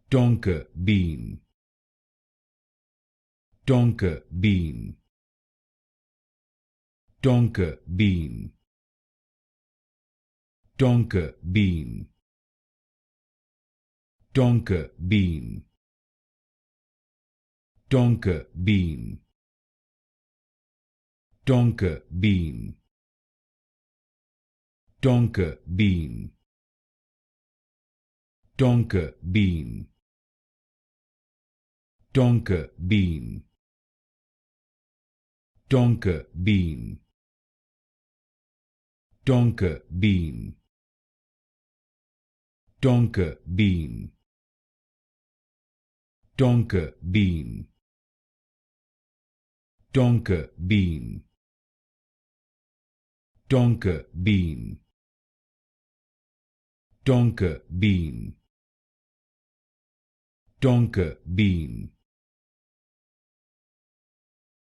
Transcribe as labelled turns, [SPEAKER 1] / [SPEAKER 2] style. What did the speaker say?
[SPEAKER 1] Tonka Bean, Tonka Bean, Tonka Bean, Tonka Bean, Tonka Bean, Tonka Bean, Tonka Bean, Tonka Bean, Tonka Bean, Tonka Bean, Tonka Bean, Tonka Bean, Tonka Bean, Tonka Bean, Tonka Bean, Tonka Bean, Tonka Bean, Tonka Bean,